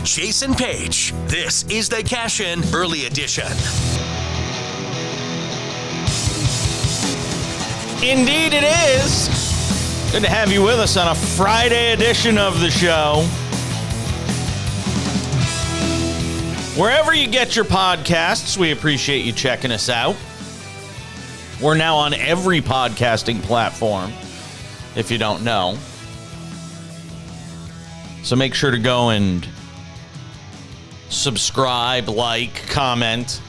Jason Page. This is the Cash In Early Edition. Indeed it is. Good to have you with us on a Friday edition of the show. Wherever you get your podcasts, we appreciate you checking us out. We're now on every podcasting platform, if you don't know. So make sure to go and subscribe, like, comment.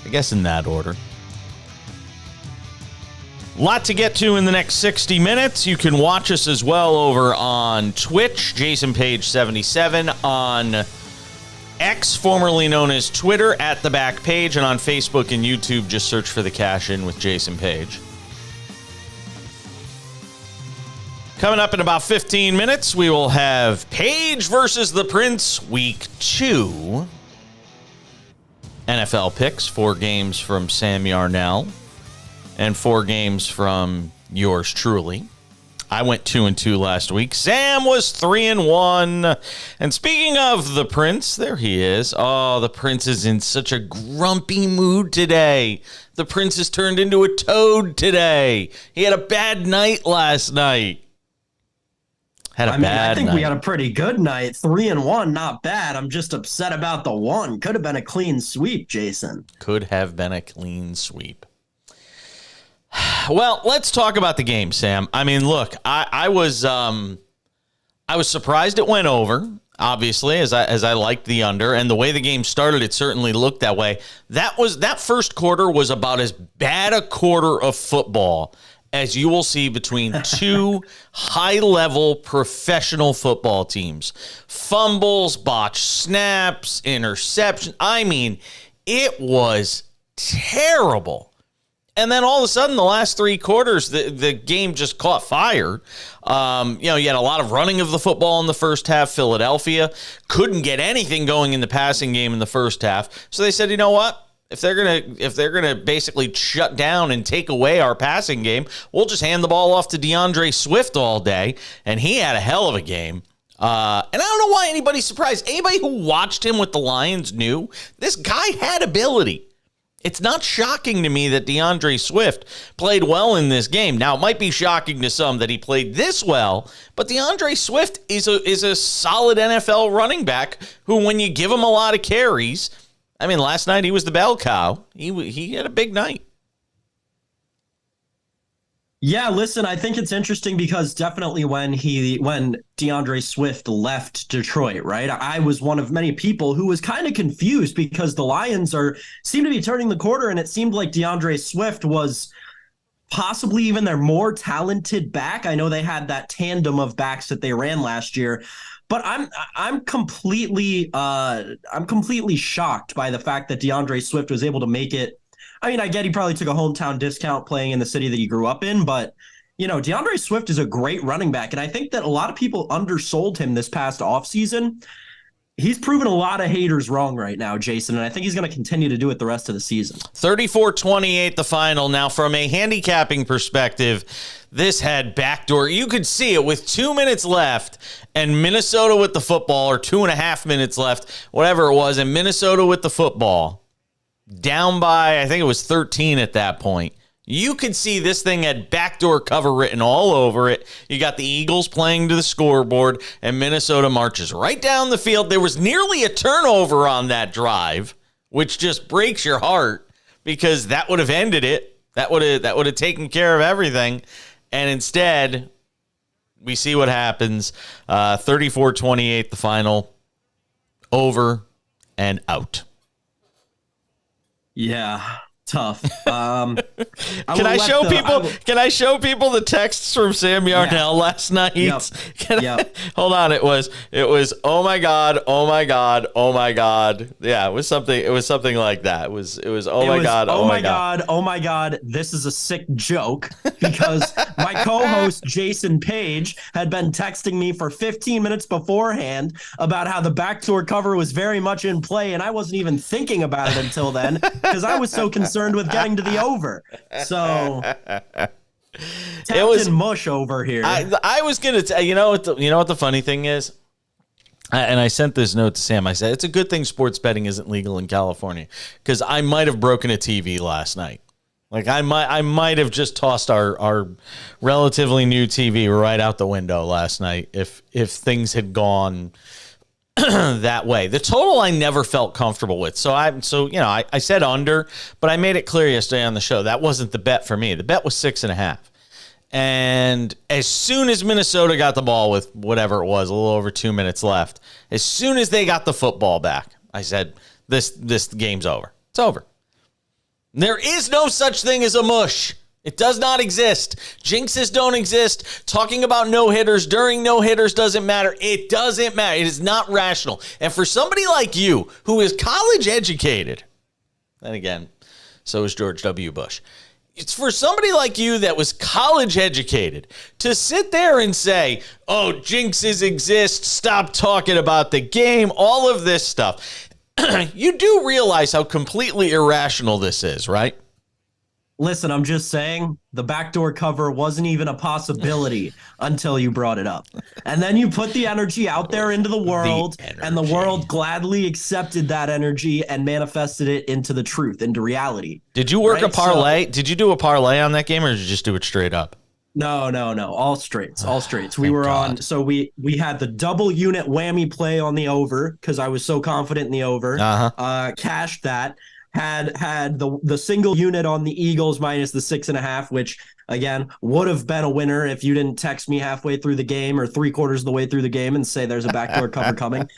I guess in that order. Lot to get to in the next 60 minutes. You can watch us as well over on Twitch, Jason Page 77, on X, formerly known as Twitter, at The Back Page, and on Facebook and YouTube, just search for The Cash In with Jason Page. Coming up in about 15 minutes, we will have Page versus the Prince, Week 2. NFL picks, 4 games from Sam Yarnell, and 4 games from yours truly. I went 2-2 last week. Sam was 3-1. And speaking of the Prince, there he is. Oh, the Prince is in such a grumpy mood today. The Prince has turned into a toad today. He had a bad night last night. I think we had a pretty good night. 3-1, not bad. I'm just upset about the one. Could have been a clean sweep, Jason. Could have been a clean sweep. Well, let's talk about the game, Sam. I mean, look, I was surprised it went over, obviously, as I liked the under, and the way the game started, it certainly looked that way. That first quarter was about as bad a quarter of football as you will see between two high-level professional football teams. Fumbles, botched snaps, interception. I mean, it was terrible. And then all of a sudden, the last 3 quarters, the game just caught fire. You had a lot of running of the football in the first half. Philadelphia couldn't get anything going in the passing game in the first half. So they said, you know what? If they're gonna basically shut down and take away our passing game, we'll just hand the ball off to DeAndre Swift all day. And he had a hell of a game. And I don't know why anybody's surprised. Anybody who watched him with the Lions knew this guy had ability. It's not shocking to me that DeAndre Swift played well in this game. Now, it might be shocking to some that he played this well, but DeAndre Swift is a solid NFL running back who, when you give him a lot of carries, I mean, last night he was the bell cow. He had a big night. Yeah, listen, I think it's interesting because definitely when DeAndre Swift left Detroit, right? I was one of many people who was kind of confused because the Lions seem to be turning the corner, and it seemed like DeAndre Swift was possibly even their more talented back. I know they had that tandem of backs that they ran last year, but I'm completely shocked by the fact that DeAndre Swift was able to make it. I mean, I get he probably took a hometown discount playing in the city that he grew up in, but, DeAndre Swift is a great running back, and I think that a lot of people undersold him this past offseason. He's proven a lot of haters wrong right now, Jason, and I think he's going to continue to do it the rest of the season. 34-28 the final. Now, from a handicapping perspective, this had backdoor. You could see it with 2 minutes left, and Minnesota with the football, or 2.5 minutes left, whatever it was, and Minnesota with the football. Down by, I think it was 13 at that point. You could see this thing had backdoor cover written all over it. You got the Eagles playing to the scoreboard, and Minnesota marches right down the field. There was nearly a turnover on that drive, which just breaks your heart because that would have ended it. That would have taken care of everything. And instead, we see what happens. 34-28 the final. Over and out. Yeah, tough. Can I show people the texts from Sam Yarnell last night? Yep. Hold on. It was oh my god, oh my god, oh my god. Yeah, it was something like that. It was oh my god, oh my god, oh my god. This is a sick joke because my co-host Jason Page had been texting me for 15 minutes beforehand about how the backdoor cover was very much in play, and I wasn't even thinking about it until then because I was so concerned with getting to the over. So Captain Mush over here. I was gonna tell you know what the funny thing is. And I sent this note to Sam. I said, it's a good thing sports betting isn't legal in California, because I might have broken a TV last night. Like I might have just tossed our relatively new TV right out the window last night if things had gone that way. The total I never felt comfortable with. So I said under, but I made it clear yesterday on the show that wasn't the bet for me. The bet was 6.5. And as soon as Minnesota got the ball with whatever it was, a little over 2 minutes left, as soon as they got the football back, I said, this game's over. It's over. There is no such thing as a mush. It does not exist. Jinxes don't exist. Talking about no-hitters during no-hitters doesn't matter. It doesn't matter. It is not rational. And for somebody like you who is college educated, then again, so is George W. Bush. It's for somebody like you that was college educated to sit there and say, oh, jinxes exist, stop talking about the game, all of this stuff. You do realize how completely irrational this is, right? Listen, I'm just saying the backdoor cover wasn't even a possibility until you brought it up. And then you put the energy out there into the world, and the world gladly accepted that energy and manifested it into the truth, into reality. Did you work a parlay? Did you do a parlay on that game, or did you just do it straight up? No. All straights. We were on. So we had the double unit whammy play on the over because I was so confident in the over. Cashed that. Had the single unit on the Eagles minus the 6.5, which again would have been a winner if you didn't text me halfway through the game or 3/4 of the way through the game and say there's a backdoor cover coming.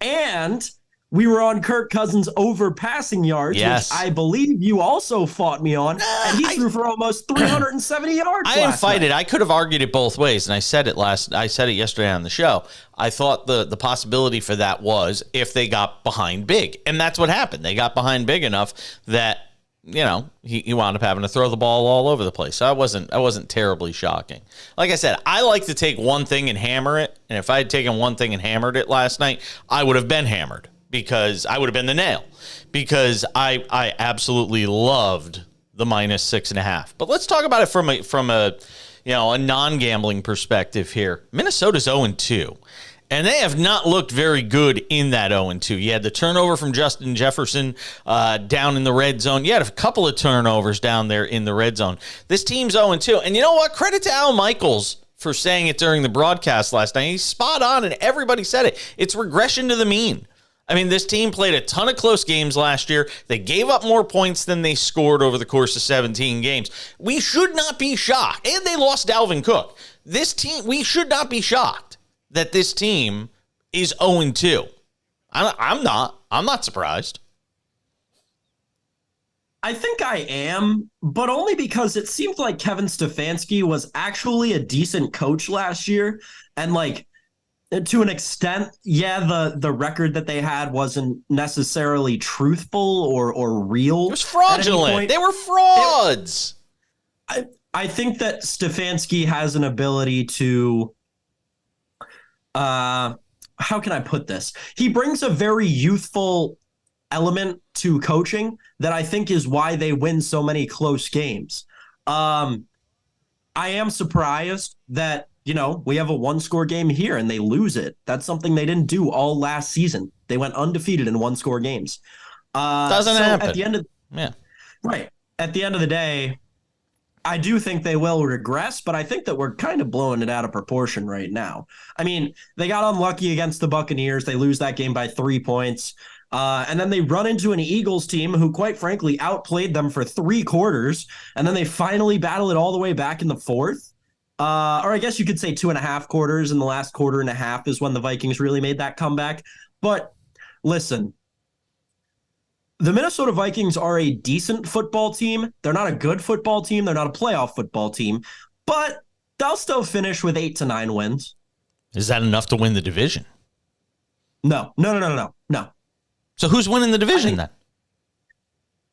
And we were on Kirk Cousins over passing yards, yes, which I believe you also fought me on, and he threw for almost 370 yards. I didn't fight it. I could have argued it both ways, and I said it yesterday on the show. I thought the possibility for that was if they got behind big, and that's what happened. They got behind big enough that he wound up having to throw the ball all over the place. So I wasn't terribly shocking. Like I said, I like to take one thing and hammer it, and if I had taken one thing and hammered it last night, I would have been hammered. Because I would have been the nail, because I absolutely loved the minus 6.5. But let's talk about it from a non-gambling perspective here. Minnesota's 0-2, and they have not looked very good in that 0-2. You had the turnover from Justin Jefferson down in the red zone. You had a couple of turnovers down there in the red zone. This team's 0-2, and you know what? Credit to Al Michaels for saying it during the broadcast last night. He's spot on, and everybody said it. It's regression to the mean. I mean, this team played a ton of close games last year. They gave up more points than they scored over the course of 17 games. We should not be shocked. And they lost Dalvin Cook. This team, we should not be shocked that this team is 0-2. I'm not surprised. I think I am, but only because it seemed like Kevin Stefanski was actually a decent coach last year. And to an extent, the record that they had wasn't necessarily truthful or real. It was fraudulent. They were frauds. I think that Stefanski has an ability to, how can I put this? He brings a very youthful element to coaching that I think is why they win so many close games. I am surprised that we have a one-score game here and they lose it. That's something they didn't do all last season. They went undefeated in one-score games. Doesn't happen. At the end of the day, I do think they will regress, but I think that we're kind of blowing it out of proportion right now. I mean, they got unlucky against the Buccaneers. They lose that game by 3 points. And then they run into an Eagles team who, quite frankly, outplayed them for 3 quarters. And then they finally battle it all the way back in the fourth. Or I guess you could say 2.5 quarters, and the last quarter and a half is when the Vikings really made that comeback. But listen, the Minnesota Vikings are a decent football team. They're not a good football team. They're not a playoff football team, but they'll still finish with 8 to 9 wins. Is that enough to win the division? No. So who's winning the division then?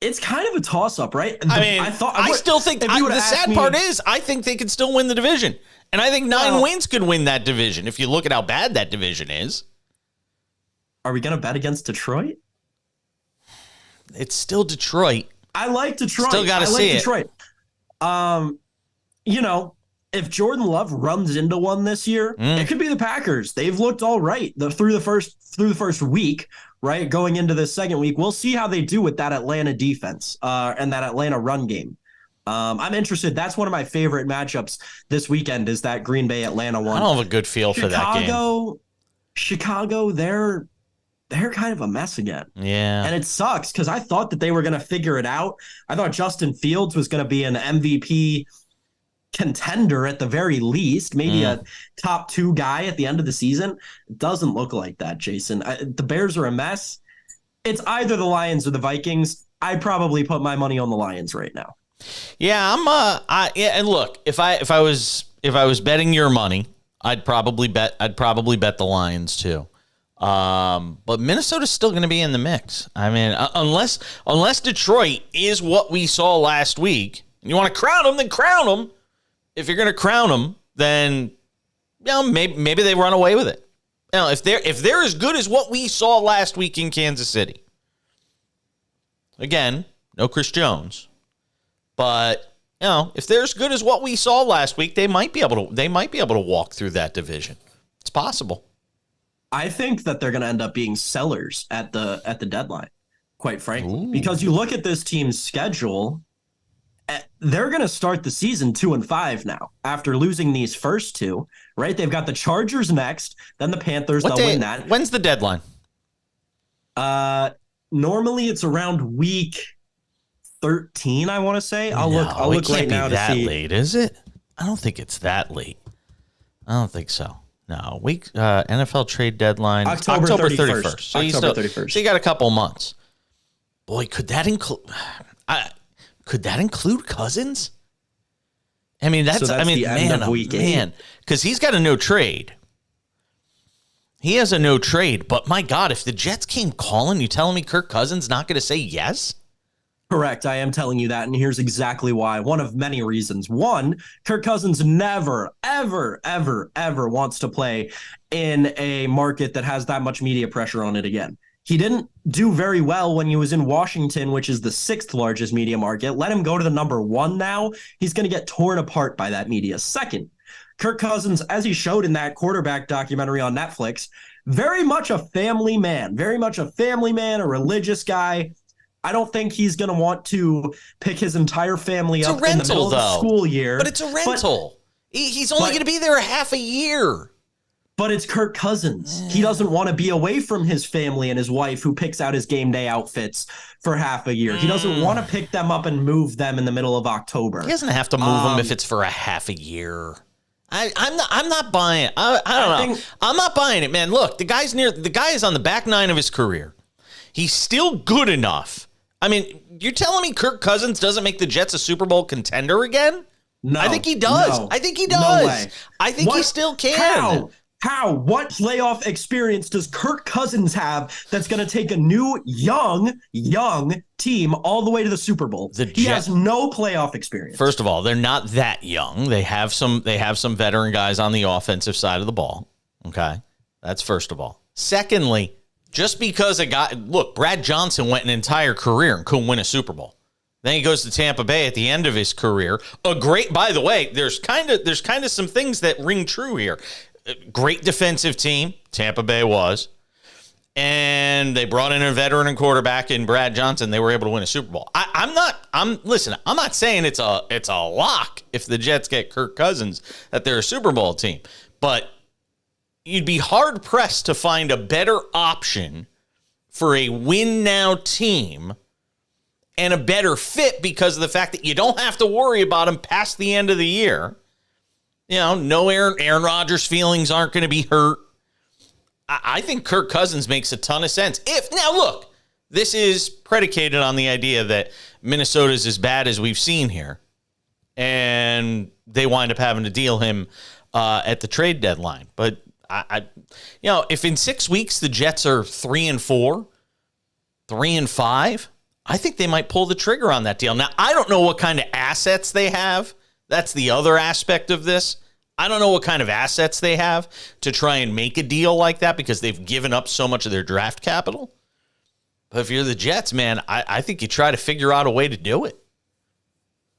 It's kind of a toss-up, right? I still think the sad part is I think they could still win the division. And I think 9 wins could win that division if you look at how bad that division is. Are we going to bet against Detroit? It's still Detroit. I like Detroit. Still got to see it. Detroit. if Jordan Love runs into one this year, it could be the Packers. They've looked all right through the first week, right? Going into the second week, we'll see how they do with that Atlanta defense and that Atlanta run game. I'm interested. That's one of my favorite matchups this weekend is that Green Bay Atlanta one. I don't have a good feel for that game. Chicago, they're kind of a mess again. Yeah. And it sucks because I thought that they were going to figure it out. I thought Justin Fields was going to be an MVP contender at the very least, maybe a top 2 guy at the end of the season. It doesn't look like that, Jason. The Bears are a mess. It's either the Lions or the Vikings. I'd probably put my money on the Lions right now. Yeah, and look, if I was betting your money, I'd probably bet the Lions too. But Minnesota's still going to be in the mix. I mean, unless Detroit is what we saw last week, and you want to crown them, then crown them. If you're going to crown them, then maybe they run away with it. If they're as good as what we saw last week in Kansas City. Again, no Chris Jones. But, if they're as good as what we saw last week, they might be able to walk through that division. It's possible. I think that they're going to end up being sellers at the deadline, quite frankly, because you look at this team's schedule, they're going to start the season 2-5 now after losing these first 2, right? They've got the Chargers next, then the Panthers. They'll win that. When's the deadline? Normally it's around week 13, I want to say. I'll look right now to see. It can't be that late, is it? I don't think it's that late. I don't think so. No, NFL trade deadline October 31st. So October 31st. So you got a couple months. Boy, could that include Cousins? I mean, that's the end of week 8. because he's got a no trade. He has a no trade, but my God, if the Jets came calling, you telling me Kirk Cousins not going to say yes? Correct. I am telling you that, and here's exactly why. One of many reasons. One, Kirk Cousins never, ever, ever, ever wants to play in a market that has that much media pressure on it again. He didn't do very well when he was in Washington, which is the 6th largest media market. Let him go to the number 1 now. He's going to get torn apart by that media. Second, Kirk Cousins, as he showed in that quarterback documentary on Netflix, very much a family man, a religious guy. I don't think he's going to want to pick his entire family up in the middle of the school year. But it's a rental. He's only going to be there a half a year. But it's Kirk Cousins. He doesn't want to be away from his family and his wife who picks out his game day outfits for half a year. He doesn't want to pick them up and move them in the middle of October. He doesn't have to move them if it's for a half a year. I'm not buying it. I don't know. I'm not buying it, man. Look, the guy is on the back 9 of his career. He's still good enough. I mean, you're telling me Kirk Cousins doesn't make the Jets a Super Bowl contender again? No. I think he does. No. I think he does. No way. I think he still can. How? What playoff experience does Kirk Cousins have that's going to take a new, young team all the way to the Super Bowl? He has no playoff experience. First of all, they're not that young. They have some veteran guys on the offensive side of the ball. Okay? That's first of all. Secondly, just because Brad Johnson went an entire career and couldn't win a Super Bowl. Then he goes to Tampa Bay at the end of his career. By the way, there's kind of some things that ring true here. Great defensive team, Tampa Bay was. And they brought in a veteran quarterback in Brad Johnson. They were able to win a Super Bowl. I'm not saying it's a lock if the Jets get Kirk Cousins that they're a Super Bowl team. But you'd be hard pressed to find a better option for a win now team and a better fit because of the fact that you don't have to worry about him past the end of the year. No Aaron Rodgers' feelings aren't going to be hurt. I think Kirk Cousins makes a ton of sense. Now look, this is predicated on the idea that Minnesota's as bad as we've seen here, and they wind up having to deal him at the trade deadline. But if in 6 weeks the Jets are 3-4, 3-5, I think they might pull the trigger on that deal. Now, I don't know what kind of assets they have. That's the other aspect of this. I don't know what kind of assets they have to try and make a deal like that because they've given up so much of their draft capital. But if you're the Jets, man, I think you try to figure out a way to do it.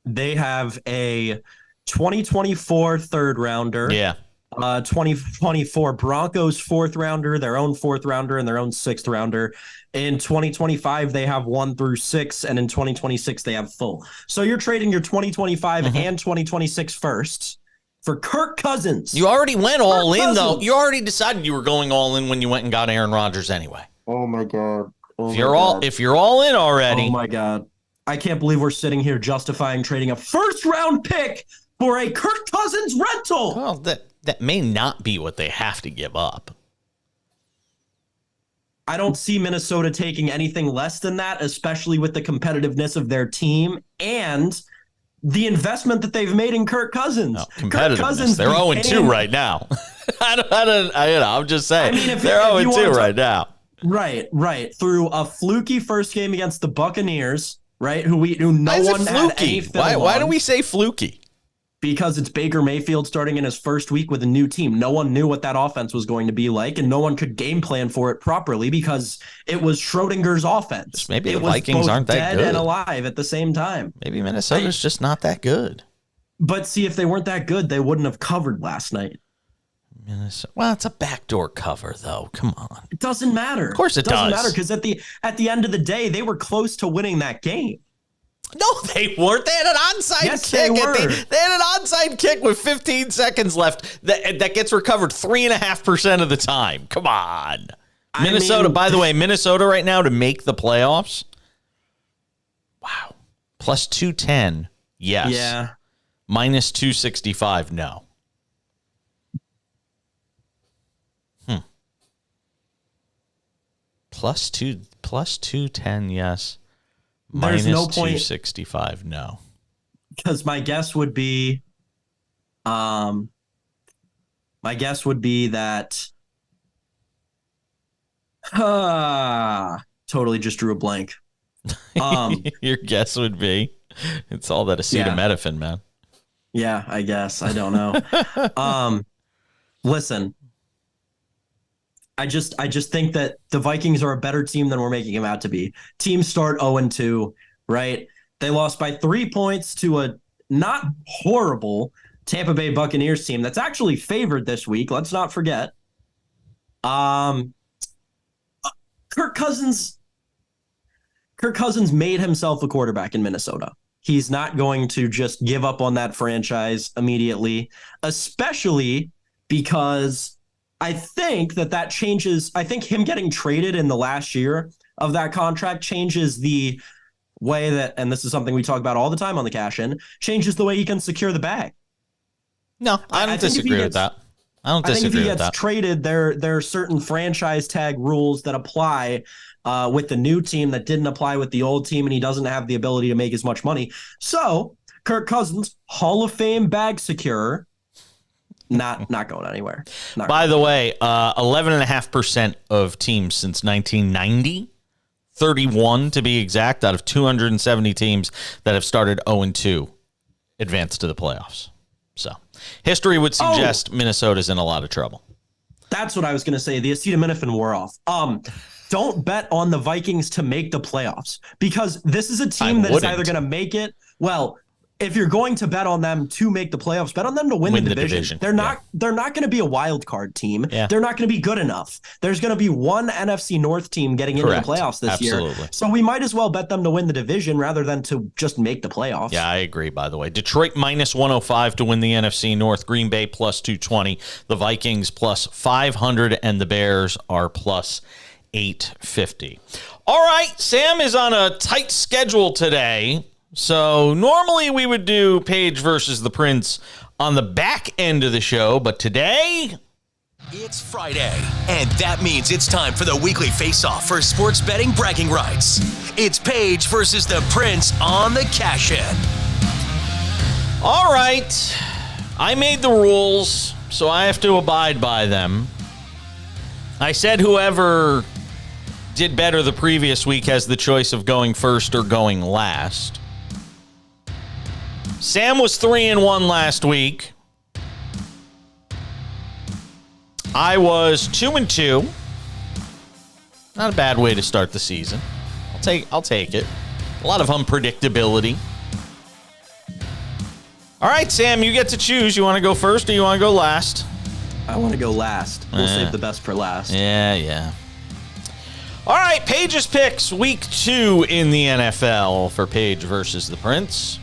They have a 2024 third rounder. Yeah. 2024 Broncos fourth rounder, their own fourth rounder, and their own sixth rounder. In 2025, they have 1 through 6, and in 2026, they have full. So you're trading your 2025 and 2026 firsts for Kirk Cousins. You already went all in, though. Cousins. You already decided you were going all in when you went and got Aaron Rodgers anyway. Oh my God. If you're all in already. Oh my God. I can't believe we're sitting here justifying trading a first round pick for a Kirk Cousins rental. Well, that may not be what they have to give up. I don't see Minnesota taking anything less than that, especially with the competitiveness of their team and the investment that they've made in Kirk Cousins. No, competitiveness. They're 0-2 right now. I'm just saying. They're 0-2 right now. Right. Through a fluky first game against the Buccaneers, right? Who no one had any film on. Why do we say fluky? Because it's Baker Mayfield starting in his first week with a new team. No one knew what that offense was going to be like, and no one could game plan for it properly because it was Schrodinger's offense. Maybe the Vikings aren't that good. Dead and alive at the same time. Maybe Minnesota's just not that good. But see, if they weren't that good, they wouldn't have covered last night. Minnesota. Well, it's a backdoor cover, though. Come on. It doesn't matter. Of course it does. It doesn't matter because at the end of the day, they were close to winning that game. No, they weren't. They had an onside Yes, kick. they were. They had an onside kick with 15 seconds left that gets recovered 3.5% of the time. Come on. Minnesota, by the way, Minnesota right now to make the playoffs. Wow. Plus 210. Yes. Yeah. Minus 265. No. Plus 210. Yes. There's no point. 265. No. Because my guess would be that totally just drew a blank. Your guess would be it's all that acetaminophen, man. Yeah, I guess. I don't know. Listen, I just think that the Vikings are a better team than we're making them out to be. Teams start 0-2, right? They lost by 3 points to a not horrible Tampa Bay Buccaneers team that's actually favored this week. Let's not forget. Kirk Cousins made himself a quarterback in Minnesota. He's not going to just give up on that franchise immediately, especially because I think that changes. I think him getting traded in the last year of that contract changes the way that, and this is something we talk about all the time on the Cash In, changes the way he can secure the bag. No, I don't disagree with that. I think if he gets traded, there are certain franchise tag rules that apply with the new team that didn't apply with the old team, and he doesn't have the ability to make as much money. So Kirk Cousins, Hall of Fame bag securer, not going anywhere. By the way, 11.5% of teams since 1990, 31 to be exact, out of 270 teams that have started 0-2 advanced to the playoffs. So history would suggest Minnesota's in a lot of trouble. That's what I was going to say. The acetaminophen wore off. Don't bet on the Vikings to make the playoffs because this is a team that is either going to make it. Well, if you're going to bet on them to make the playoffs, bet on them to win the division. They're not going to be a wild card team. Yeah. They're not going to be good enough. There's going to be one NFC North team getting into the playoffs this year. So we might as well bet them to win the division rather than to just make the playoffs. Yeah, I agree, by the way. Detroit minus 105 to win the NFC North. Green Bay plus 220. The Vikings plus 500 and the Bears are plus 850. All right, Sam is on a tight schedule today. So normally we would do Paige versus the Prince on the back end of the show, but today it's Friday, and that means it's time for the weekly face-off for sports betting bragging rights. It's Paige versus the Prince on the Cash In. All right, I made the rules, so I have to abide by them. I said whoever did better the previous week has the choice of going first or going last. Sam was 3-1 last week. I was 2-2. Not a bad way to start the season. I'll take it. A lot of unpredictability. All right, Sam, you get to choose. You want to go first or you want to go last? I want to go last. We'll save the best for last. Yeah. All right, Paige's picks, week 2 in the NFL for Paige versus the Prince.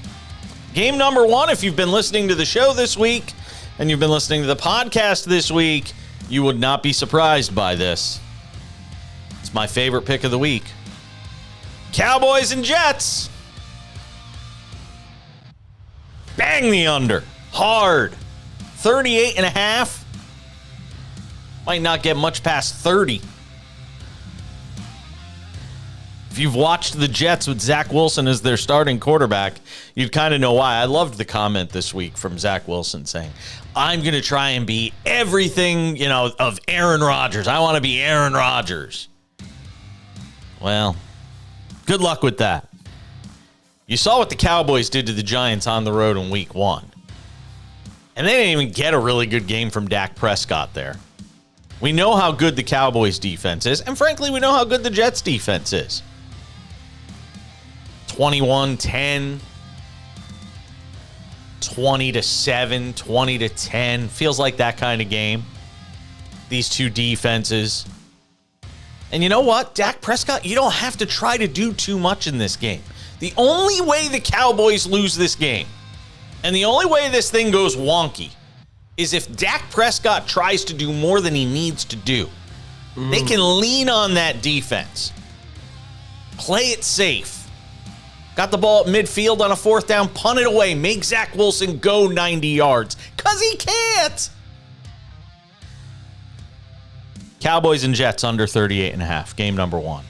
Game number 1, if you've been listening to the show this week and you've been listening to the podcast this week, you would not be surprised by this. It's my favorite pick of the week. Cowboys and Jets. Bang the under. Hard. 38.5. Might not get much past 30. If you've watched the Jets with Zach Wilson as their starting quarterback, you'd kind of know why. I loved the comment this week from Zach Wilson saying, I'm going to try and be everything, of Aaron Rodgers. I want to be Aaron Rodgers. Well, good luck with that. You saw what the Cowboys did to the Giants on the road in week 1. And they didn't even get a really good game from Dak Prescott there. We know how good the Cowboys defense is, and frankly, we know how good the Jets defense is. 21-10, 20-7, 20-10. Feels like that kind of game. These two defenses. And you know what? Dak Prescott, you don't have to try to do too much in this game. The only way the Cowboys lose this game, and the only way this thing goes wonky, is if Dak Prescott tries to do more than he needs to do. They can lean on that defense. Play it safe. Got the ball at midfield on a 4th down, punt it away, make Zach Wilson go 90 yards. Because he can't. Cowboys and Jets under 38.5, game number 1.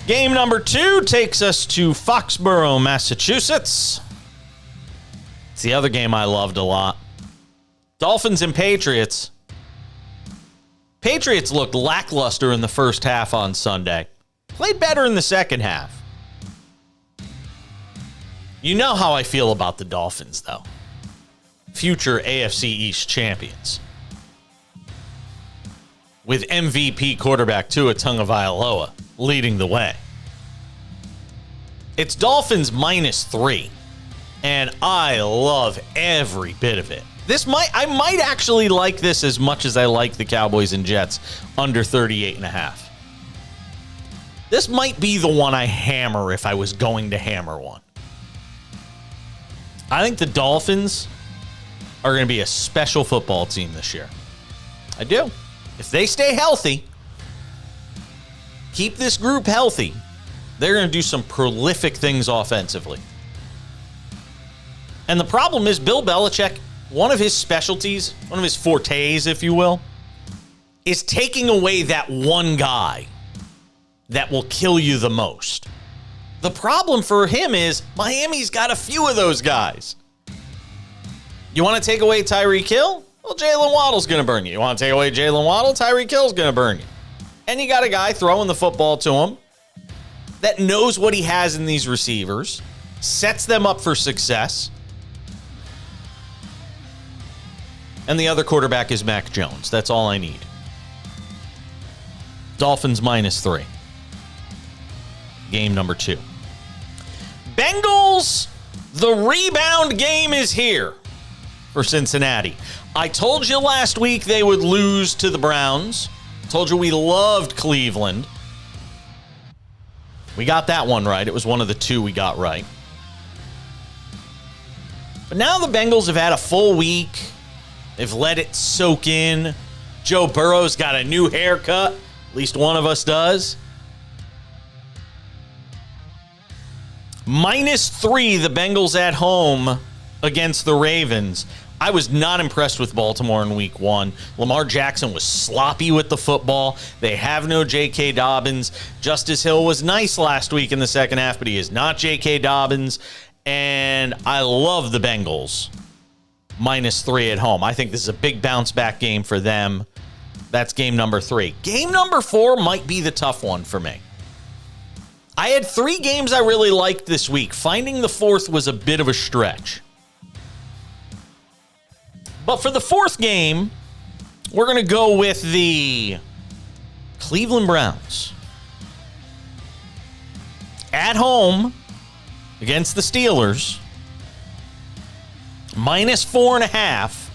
Game number 2 takes us to Foxborough, Massachusetts. It's the other game I loved a lot. Dolphins and Patriots. Patriots looked lackluster in the first half on Sunday. Played better in the second half. You know how I feel about the Dolphins, though. Future AFC East champions. With MVP quarterback Tua Tagovailoa leading the way. It's Dolphins -3, and I love every bit of it. I might actually like this as much as I like the Cowboys and Jets under 38.5. This might be the one I hammer if I was going to hammer one. I think the Dolphins are going to be a special football team this year. I do. If they stay healthy, keep this group healthy, they're going to do some prolific things offensively. And the problem is Bill Belichick, one of his specialties, one of his fortes, if you will, is taking away that one guy that will kill you the most. The problem for him is Miami's got a few of those guys. You want to take away Tyreek Hill? Well, Jalen Waddle's going to burn you. You want to take away Jalen Waddle? Tyreek Hill's going to burn you. And you got a guy throwing the football to him that knows what he has in these receivers, sets them up for success. And the other quarterback is Mac Jones. That's all I need. Dolphins -3. Game number 2. Bengals, the rebound game is here for Cincinnati. I told you last week they would lose to the Browns. Told you we loved Cleveland. We got that one right. It was one of the 2 we got right. But now the Bengals have had a full week. They've let it soak in. Joe Burrow's got a new haircut. At least one of us does. -3, the Bengals at home against the Ravens. I was not impressed with Baltimore in week 1. Lamar Jackson was sloppy with the football. They have no J.K. Dobbins. Justice Hill was nice last week in the second half, but he is not J.K. Dobbins. And I love the Bengals. -3 at home. I think this is a big bounce back game for them. That's game number 3. Game number 4 might be the tough one for me. I had 3 games I really liked this week. Finding the 4th was a bit of a stretch. But for the 4th game, we're going to go with the Cleveland Browns. At home against the Steelers. -4.5.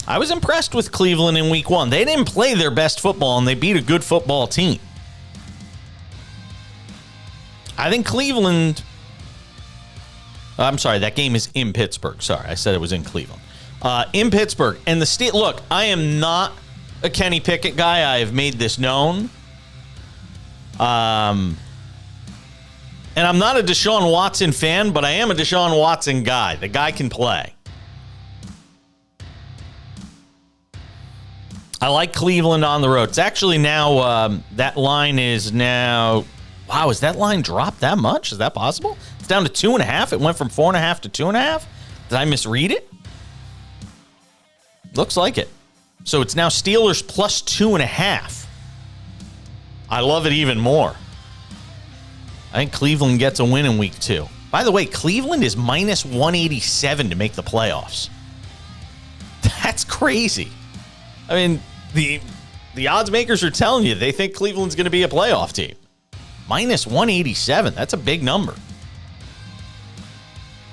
I was impressed with Cleveland in week 1. They didn't play their best football, and they beat a good football team. I think Cleveland... I'm sorry, that game is in Pittsburgh. Sorry, I said it was in Cleveland. In Pittsburgh. And the Steelers... Look, I am not a Kenny Pickett guy. I have made this known. And I'm not a Deshaun Watson fan, but I am a Deshaun Watson guy. The guy can play. I like Cleveland on the road. It's actually now, that line is now... Wow, has that line dropped that much? Is that possible? It's down to 2.5. It went from 4.5 to 2.5. Did I misread it? Looks like it. So it's now Steelers plus 2.5. I love it even more. I think Cleveland gets a win in week 2. By the way, Cleveland is -187 to make the playoffs. That's crazy. I mean, the odds makers are telling you they think Cleveland's going to be a playoff team. -187. That's a big number.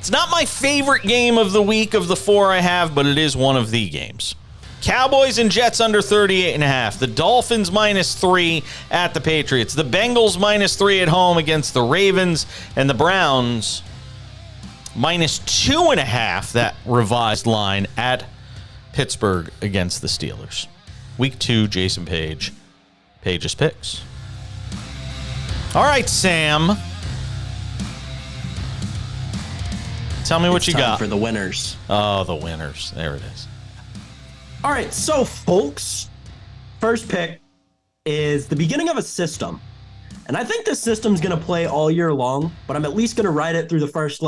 It's not my favorite game of the week of the 4 I have, but it is one of the games. Cowboys and Jets under 38.5. The Dolphins -3 at the Patriots. The Bengals -3 at home against the Ravens. And the Browns -2.5, that revised line, at Pittsburgh against the Steelers. Week 2, Jason Page. Page's picks. All right, Sam. Tell me what you got. For the winners. Oh, the winners. There it is. All right, so folks, first pick is the beginning of a system. And I think this system's going to play all year long, but I'm at least going to ride it through the first,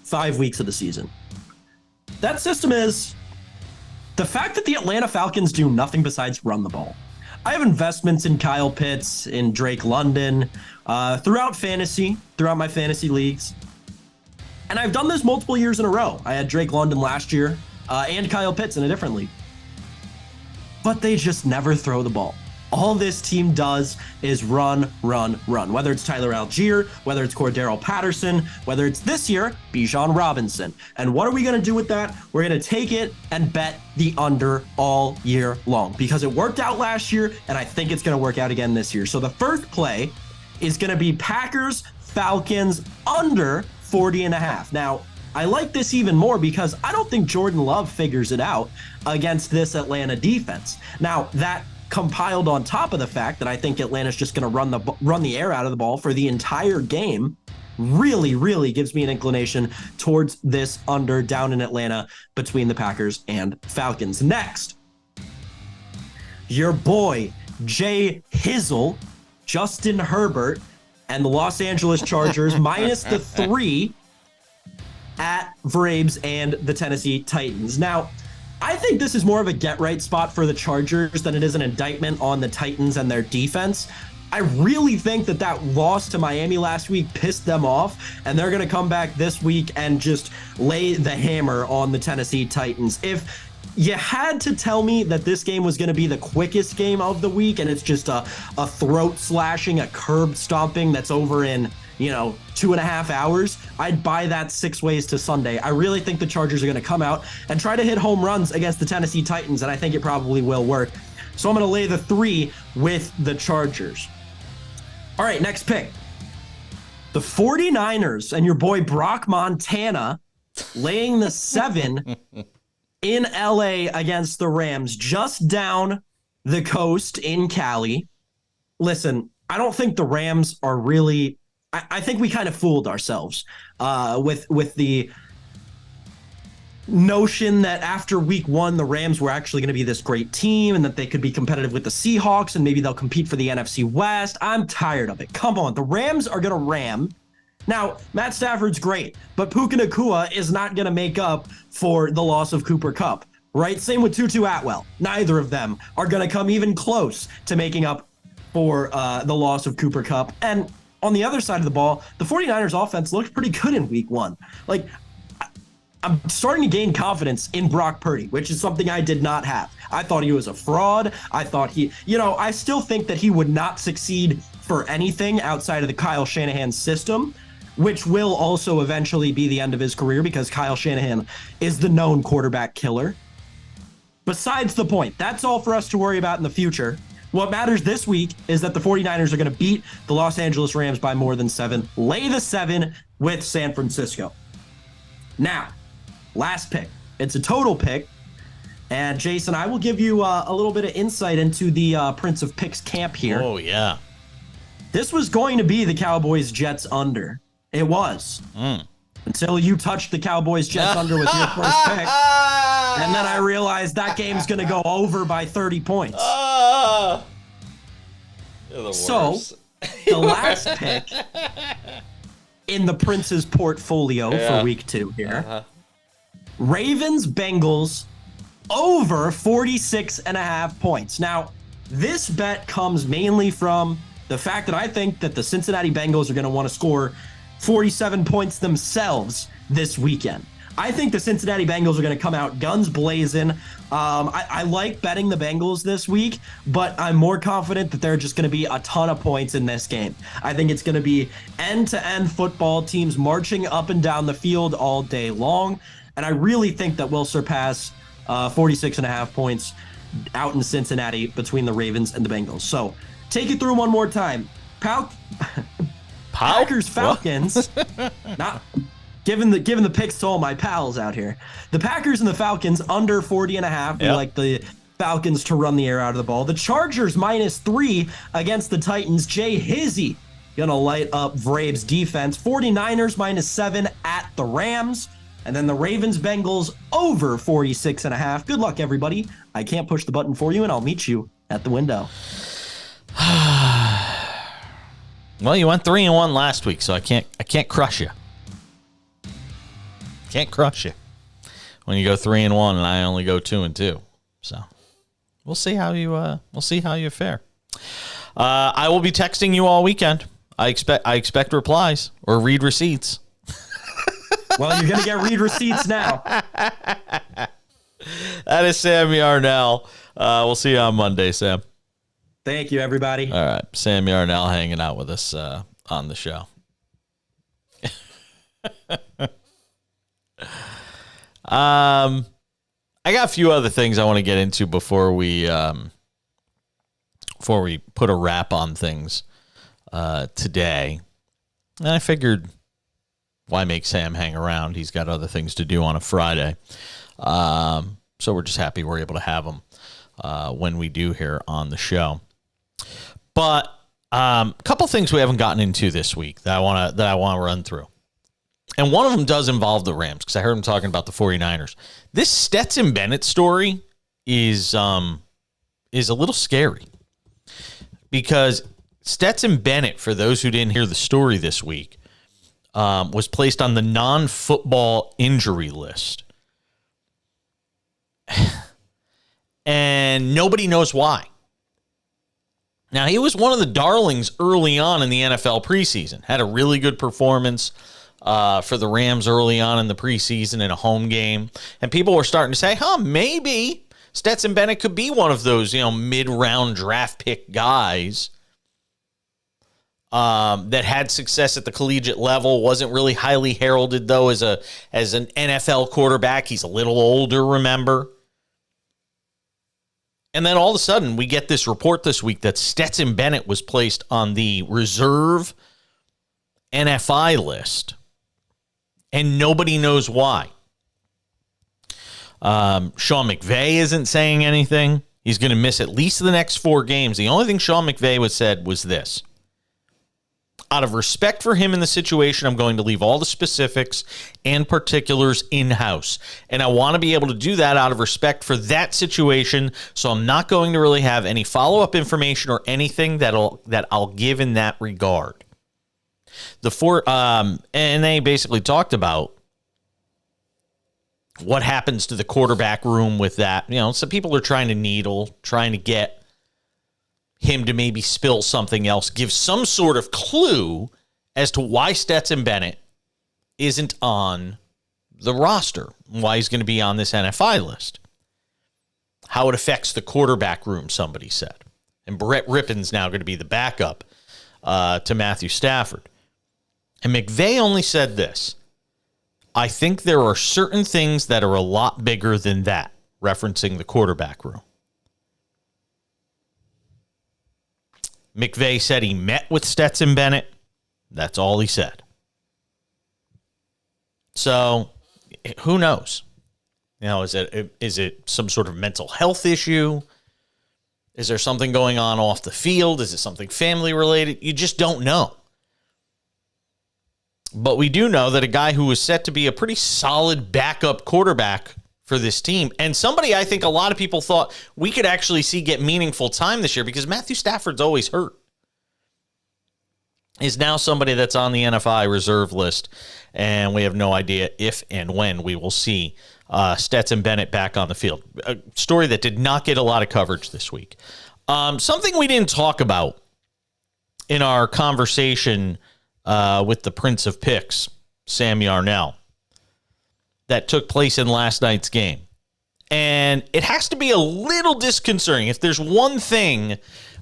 5 weeks of the season. That system is the fact that the Atlanta Falcons do nothing besides run the ball. I have investments in Kyle Pitts, in Drake London, throughout my fantasy leagues. And I've done this multiple years in a row. I had Drake London last year and Kyle Pitts in a different league. But they just never throw the ball. All this team does is run, run, run. Whether it's Tyler Algier, whether it's Cordero Patterson, whether it's this year, Bijan Robinson. And what are we going to do with that? We're going to take it and bet the under all year long because it worked out last year, and I think it's going to work out again this year. So the first play is going to be Packers, Falcons under 40.5. Now, I like this even more because I don't think Jordan Love figures it out against this Atlanta defense. Now, that compiled on top of the fact that I think Atlanta's just going to run the air out of the ball for the entire game really, really gives me an inclination towards this under down in Atlanta between the Packers and Falcons. Next, your boy, Jay Hizzle, Justin Herbert, and the Los Angeles Chargers -3 at Braves and the Tennessee Titans. Now, I think this is more of a get-right spot for the Chargers than it is an indictment on the Titans and their defense. I really think that loss to Miami last week pissed them off, and they're going to come back this week and just lay the hammer on the Tennessee Titans. If you had to tell me that this game was going to be the quickest game of the week and it's just a throat slashing, a curb stomping that's over in 2.5 hours, I'd buy that 6 ways to Sunday. I really think the Chargers are going to come out and try to hit home runs against the Tennessee Titans, and I think it probably will work. So I'm going to lay the 3 with the Chargers. All right, next pick. The 49ers and your boy Brock Montana laying the 7 in LA against the Rams, just down the coast in Cali. Listen, I don't think the Rams are really... I think we kind of fooled ourselves with the notion that after week 1, the Rams were actually going to be this great team and that they could be competitive with the Seahawks and maybe they'll compete for the NFC West. I'm tired of it. Come on. The Rams are going to ram. Now, Matt Stafford's great, but Puka Nacua is not going to make up for the loss of Cooper Kupp, right? Same with Tutu Atwell. Neither of them are going to come even close to making up for the loss of Cooper Kupp. And on the other side of the ball, the 49ers offense looked pretty good in week 1. I'm starting to gain confidence in Brock Purdy, which is something I did not have. I thought he was a fraud. I thought I still think that he would not succeed for anything outside of the Kyle Shanahan system, which will also eventually be the end of his career because Kyle Shanahan is the known quarterback killer. Besides the point, that's all for us to worry about in the future. What matters this week is that the 49ers are going to beat the Los Angeles Rams by more than 7, lay the 7 with San Francisco. Now, last pick. It's a total pick. And Jason, I will give you a little bit of insight into the Prince of Picks camp here. Oh, yeah. This was going to be the Cowboys-Jets under. It was. Until you touched the Cowboys-Jets under with your first pick. And then I realized that game's going to go over by 30 points. So, the last pick in the Prince's portfolio for week 2 here. Ravens-Bengals over 46.5 points. Now, this bet comes mainly from the fact that I think that the Cincinnati Bengals are going to want to score 47 points themselves this weekend. I think the Cincinnati Bengals are going to come out guns blazing. I like betting the Bengals this week, but I'm more confident that there are just going to be a ton of points in this game. I think it's going to be end-to-end football, teams marching up and down the field all day long, and I really think that we'll surpass 46.5 points out in Cincinnati between the Ravens and the Bengals. So take it through one more time. Packers, Falcons. Not giving the picks to all my pals out here. The Packers and the Falcons under 40.5. We like the Falcons to run the air out of the ball. The Chargers -3 against the Titans. Jay Hizzy gonna light up Braves defense. 49ers -7 at the Rams. And then the Ravens-Bengals over 46.5. Good luck, everybody. I can't push the button for you, and I'll meet you at the window. Well, you went 3-1 last week, so I can't crush you. Can't crush you when you go 3-1 and I only go 2-2. So we'll see how you fare. I will be texting you all weekend. I expect replies or read receipts. Well, you're gonna get read receipts now. That is Sam Yarnell. We'll see you on Monday, Sam. Thank you, everybody. All right, Sam Yarnell hanging out with us on the show. I got a few other things I want to get into before we put a wrap on things today. And I figured, why make Sam hang around? He's got other things to do on a Friday. So we're just happy we're able to have him when we do here on the show. But a couple things we haven't gotten into this week that I want to run through. And one of them does involve the Rams, because I heard him talking about the 49ers. This Stetson Bennett story is a little scary, because Stetson Bennett, for those who didn't hear the story this week, was placed on the non-football injury list. And nobody knows why. Now, he was one of the darlings early on in the NFL preseason. Had a really good performance for the Rams early on in the preseason in a home game. And people were starting to say, maybe Stetson Bennett could be one of those, mid-round draft pick guys that had success at the collegiate level. Wasn't really highly heralded, though, as an NFL quarterback. He's a little older, remember? And then all of a sudden, we get this report this week that Stetson Bennett was placed on the reserve NFI list, and nobody knows why. Sean McVay isn't saying anything. He's going to miss at least the next 4 games. The only thing Sean McVay said was this: out of respect for him in the situation, I'm going to leave all the specifics and particulars in-house. And I want to be able to do that out of respect for that situation, so I'm not going to really have any follow-up information or anything that I'll give in that regard. And they basically talked about what happens to the quarterback room with that. Some people are trying to needle, trying to get him to maybe spill something else, give some sort of clue as to why Stetson Bennett isn't on the roster, why he's going to be on this NFI list. How it affects the quarterback room, somebody said. And Brett Rippon's now going to be the backup to Matthew Stafford. And McVay only said this: I think there are certain things that are a lot bigger than that, referencing the quarterback room. McVay said he met with Stetson Bennett. That's all he said. So, who knows? You know, is it some sort of mental health issue? Is there something going on off the field? Is it something family related? You just don't know. But we do know that a guy who was set to be a pretty solid backup quarterback for this team, and somebody I think a lot of people thought we could actually see get meaningful time this year because Matthew Stafford's always hurt, is now somebody that's on the NFI reserve list, and we have no idea if and when we will see Stetson Bennett back on the field. A story that did not get a lot of coverage this week. Something we didn't talk about in our conversation with the Prince of Picks, Sam Yarnell, that took place in last night's game. And it has to be a little disconcerting. If there's one thing,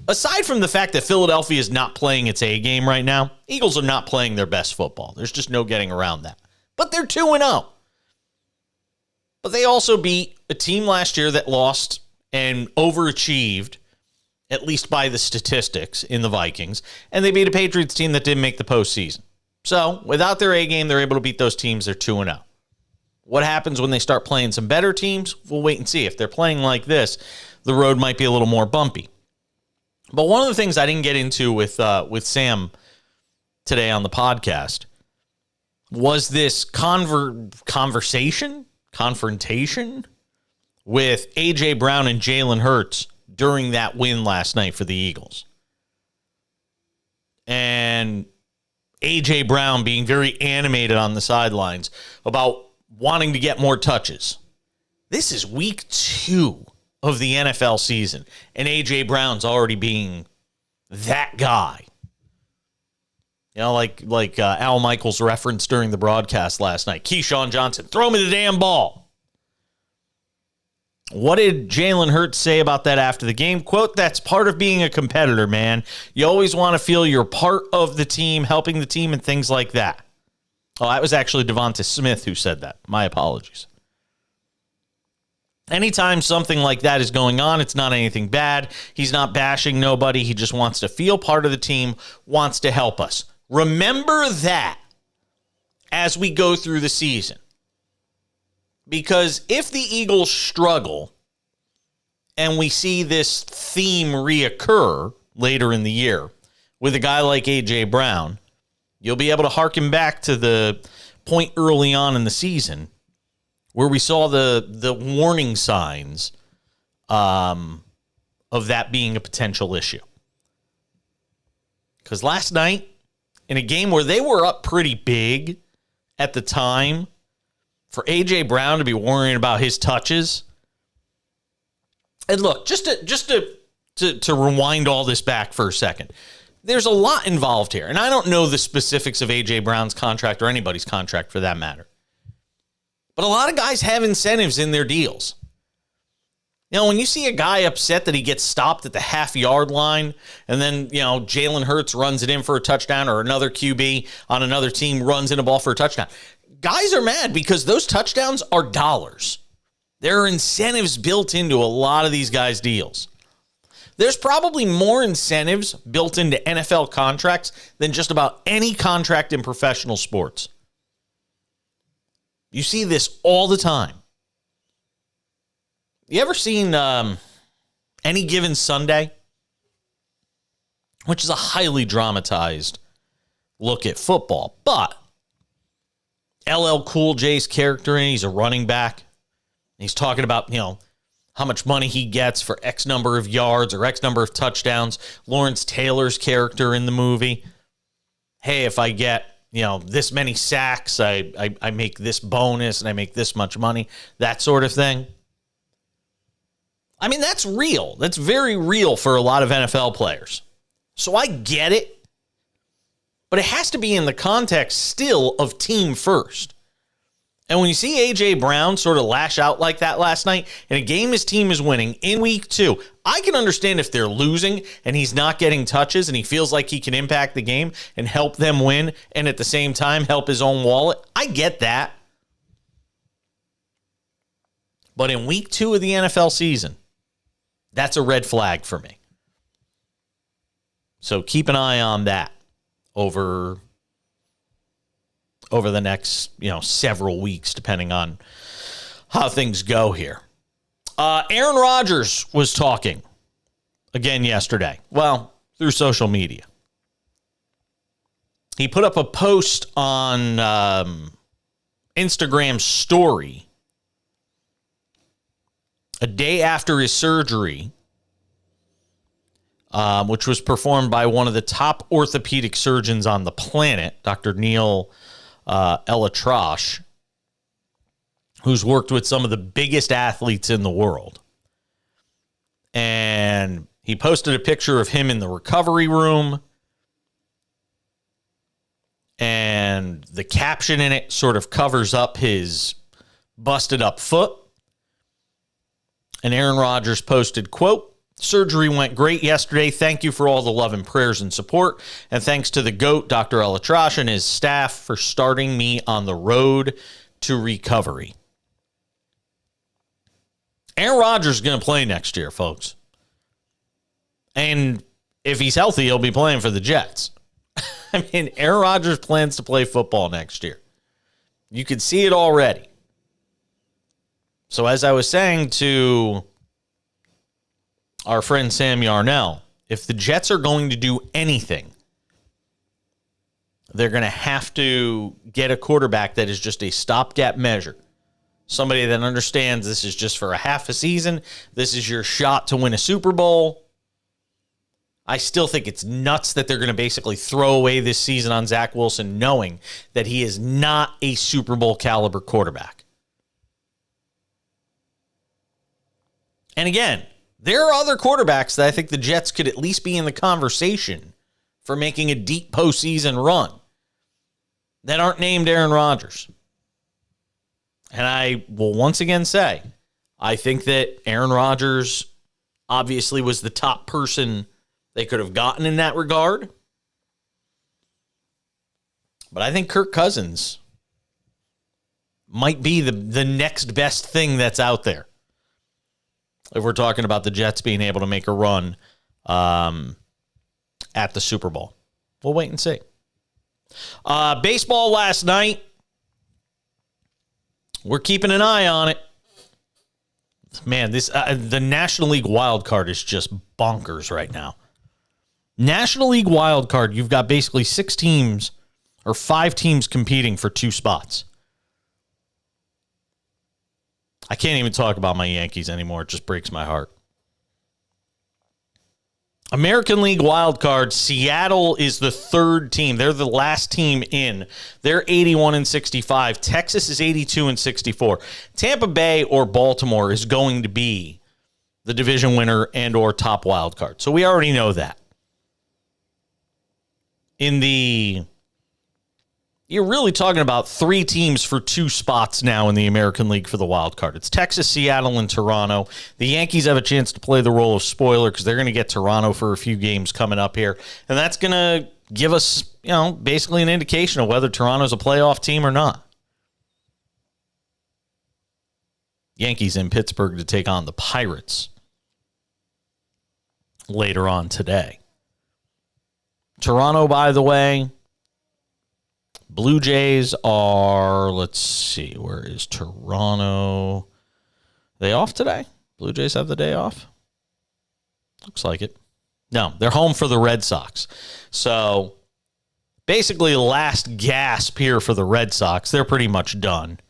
aside from the fact that Philadelphia is not playing its A game right now, Eagles are not playing their best football. There's just no getting around that. But they're 2-0. But they also beat a team last year that lost and overachieved, at least by the statistics, in the Vikings. And they beat a Patriots team that didn't make the postseason. So, without their A game, they're able to beat those teams. They're 2-0. What happens when they start playing some better teams? We'll wait and see. If they're playing like this, the road might be a little more bumpy. But one of the things I didn't get into with Sam today on the podcast was this confrontation with A.J. Brown and Jalen Hurts during that win last night for the Eagles. And A.J. Brown being very animated on the sidelines about wanting to get more touches. This is week 2 of the NFL season, and A.J. Brown's already being that guy. You know, like Al Michaels referenced during the broadcast last night. Keyshawn Johnson, throw me the damn ball. What did Jalen Hurts say about that after the game? Quote, that's part of being a competitor, man. You always want to feel you're part of the team, helping the team and things like that. Oh, that was actually Devonta Smith who said that. My apologies. Anytime something like that is going on, it's not anything bad. He's not bashing nobody. He just wants to feel part of the team, wants to help us. Remember that as we go through the season. Because if the Eagles struggle and we see this theme reoccur later in the year with a guy like A.J. Brown, you'll be able to harken back to the point early on in the season where we saw the warning signs of that being a potential issue. Because last night, in a game where they were up pretty big at the time, for A.J. Brown to be worrying about his touches. And look, just to rewind all this back for a second, there's a lot involved here. And I don't know the specifics of A.J. Brown's contract or anybody's contract for that matter. But a lot of guys have incentives in their deals. You know, when you see a guy upset that he gets stopped at the half-yard line and then, you know, Jalen Hurts runs it in for a touchdown or another QB on another team runs in a ball for a touchdown, guys are mad because those touchdowns are dollars. There are incentives built into a lot of these guys' deals. There's probably more incentives built into NFL contracts than just about any contract in professional sports. You see this all the time. You ever seen Any Given Sunday? Which is a highly dramatized look at football. But LL Cool J's character, and he's a running back. He's talking about, you know, how much money he gets for X number of yards or X number of touchdowns. Lawrence Taylor's character in the movie. Hey, if I get, you know, this many sacks, I make this bonus and I make this much money. That sort of thing. I mean, that's real. That's very real for a lot of NFL players. So I get it. But it has to be in the context still of team first. And when you see A.J. Brown sort of lash out like that last night in a game his team is winning in week 2, I can understand if they're losing and he's not getting touches and he feels like he can impact the game and help them win and at the same time help his own wallet. I get that. But in week 2 of the NFL season, that's a red flag for me. So keep an eye on that over the next, several weeks, depending on how things go here. Aaron Rodgers was talking again yesterday. Well, through social media. He put up a post on Instagram story a day after his surgery, which was performed by one of the top orthopedic surgeons on the planet, Dr. Neil Elatrash, who's worked with some of the biggest athletes in the world. And he posted a picture of him in the recovery room. And the caption in it sort of covers up his busted up foot. And Aaron Rodgers posted, quote, "Surgery went great yesterday. Thank you for all the love and prayers and support. And thanks to the GOAT, Dr. Elatrash, and his staff for starting me on the road to recovery." Aaron Rodgers is going to play next year, folks. And if he's healthy, he'll be playing for the Jets. I mean, Aaron Rodgers plans to play football next year. You can see it already. So as I was saying to our friend Sam Yarnell, if the Jets are going to do anything, they're going to have to get a quarterback that is just a stopgap measure. Somebody that understands this is just for a half a season. This is your shot to win a Super Bowl. I still think it's nuts that they're going to basically throw away this season on Zach Wilson, knowing that he is not a Super Bowl caliber quarterback. And again, there are other quarterbacks that I think the Jets could at least be in the conversation for making a deep postseason run that aren't named Aaron Rodgers. And I will once again say, I think that Aaron Rodgers obviously was the top person they could have gotten in that regard. But I think Kirk Cousins might be the next best thing that's out there. If we're talking about the Jets being able to make a run at the Super Bowl. We'll wait and see. Baseball last night. We're keeping an eye on it. Man, the National League wild card is just bonkers right now. National League wild card, you've got basically 6 teams or 5 teams competing for 2 spots. I can't even talk about my Yankees anymore. It just breaks my heart. American League wild card, Seattle is the 3rd team. They're the last team in. They're 81-65. Texas is 82-64. Tampa Bay or Baltimore is going to be the division winner and or top wild card. So we already know that. You're really talking about 3 teams for 2 spots now in the American League for the wild card. It's Texas, Seattle, and Toronto. The Yankees have a chance to play the role of spoiler because they're going to get Toronto for a few games coming up here. And that's going to give us, basically an indication of whether Toronto's a playoff team or not. Yankees in Pittsburgh to take on the Pirates later on today. Toronto, by the way, Blue Jays are, let's see, where is Toronto? They off today? Blue Jays have the day off? Looks like it. No, they're home for the Red Sox. So basically last gasp here for the Red Sox. They're pretty much done.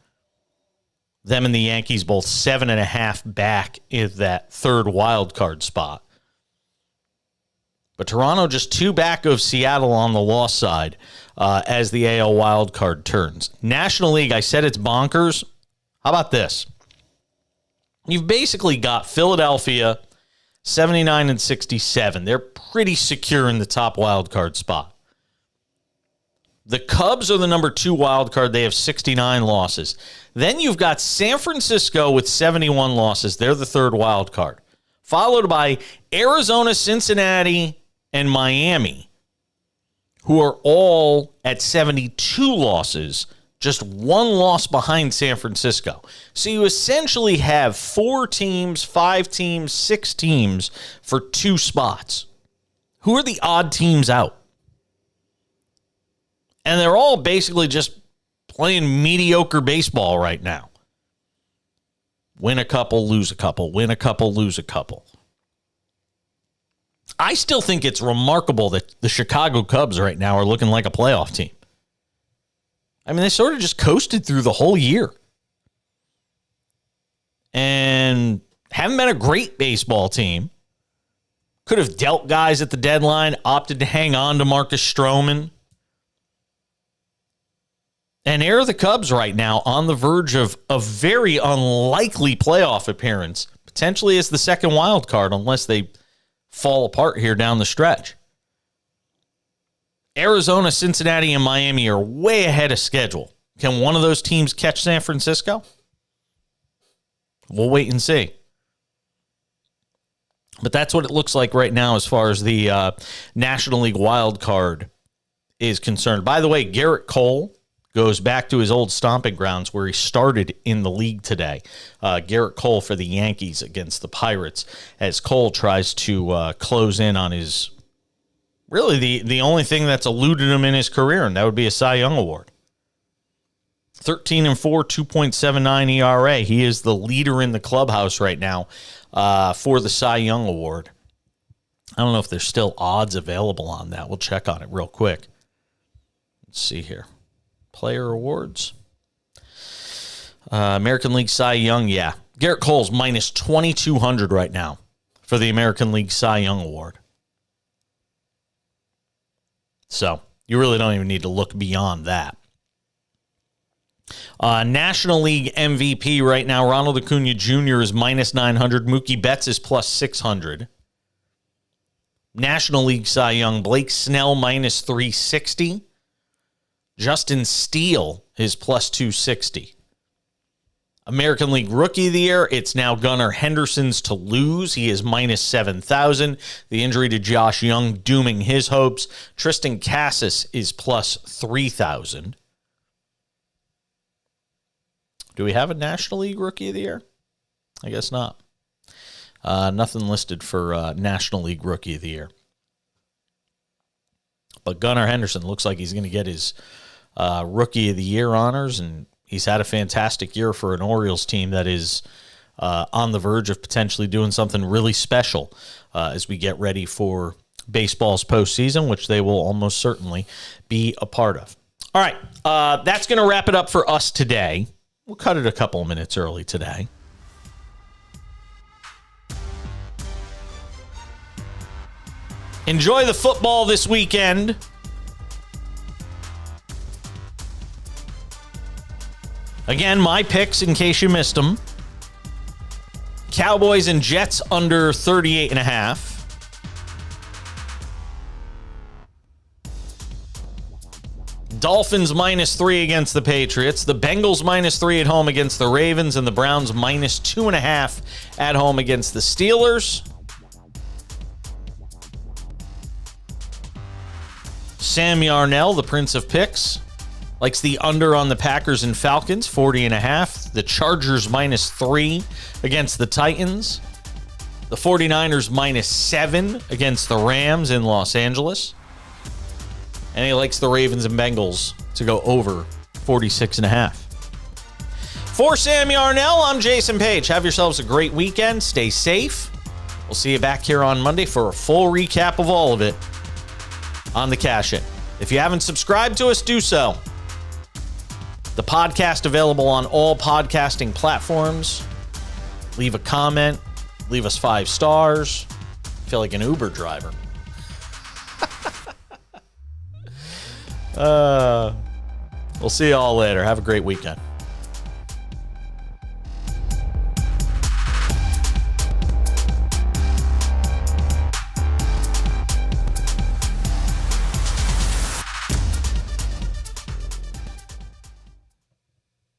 Them and the Yankees both 7.5 back in that 3rd wild card spot. But Toronto just 2 back of Seattle on the loss side as the AL wild card turns. National League, I said it's bonkers. How about this? You've basically got Philadelphia 79-67. They're pretty secure in the top wild card spot. The Cubs are the number 2 wild card. They have 69 losses. Then you've got San Francisco with 71 losses. They're the 3rd wild card. Followed by Arizona, Cincinnati, and Miami, who are all at 72 losses, just 1 loss behind San Francisco. So you essentially have 4 teams, 5 teams, 6 teams for 2 spots. Who are the odd teams out? And they're all basically just playing mediocre baseball right now. Win a couple, lose a couple, win a couple, lose a couple. I still think it's remarkable that the Chicago Cubs right now are looking like a playoff team. I mean, they sort of just coasted through the whole year. And haven't been a great baseball team. Could have dealt guys at the deadline, opted to hang on to Marcus Stroman. And here are the Cubs right now on the verge of a very unlikely playoff appearance, potentially as the 2nd wild card, unless they fall apart here down the stretch. Arizona, Cincinnati, and Miami are way ahead of schedule. Can one of those teams catch San Francisco? We'll wait and see. But that's what it looks like right now as far as the National League wild card is concerned. By the way, Garrett Cole goes back to his old stomping grounds where he started in the league today. Garrett Cole for the Yankees against the Pirates as Cole tries to close in on his, really the only thing that's eluded him in his career, and that would be a Cy Young Award. 13-4, 2.79 ERA. He is the leader in the clubhouse right now for the Cy Young Award. I don't know if there's still odds available on that. We'll check on it real quick. Let's see here. Player awards. American League Cy Young, yeah. Garrett Cole's minus 2,200 right now for the American League Cy Young Award. So you really don't even need to look beyond that. National League MVP right now, Ronald Acuna Jr. is minus 900. Mookie Betts is plus 600. National League Cy Young, Blake Snell minus 360. Justin Steele is plus 260. American League Rookie of the Year, it's now Gunnar Henderson's to lose. He is minus 7,000. The injury to Josh Young dooming his hopes. Tristan Cassis is plus 3,000. Do we have a National League Rookie of the Year? I guess not. Nothing listed for National League Rookie of the Year. But Gunnar Henderson looks like he's going to get his Rookie of the Year honors, and he's had a fantastic year for an Orioles team that is on the verge of potentially doing something really special as we get ready for baseball's postseason, which they will almost certainly be a part of. All right, that's going to wrap it up for us today. We'll cut it a couple of minutes early today. Enjoy the football this weekend. Again, my picks, in case you missed them. Cowboys and Jets under 38.5. Dolphins minus 3 against the Patriots. The Bengals minus 3 at home against the Ravens. And the Browns minus 2.5 at home against the Steelers. Sam Yarnell, the Prince of Picks, likes the under on the Packers and Falcons, 40.5. The Chargers minus 3 against the Titans. The 49ers minus 7 against the Rams in Los Angeles. And he likes the Ravens and Bengals to go over 46.5. For Sam Yarnell, I'm Jason Page. Have yourselves a great weekend. Stay safe. We'll see you back here on Monday for a full recap of all of it on the Cash In. If you haven't subscribed to us, do so. The podcast available on all podcasting platforms. Leave a comment. Leave us 5 stars. I feel like an Uber driver. We'll see you all later. Have a great weekend.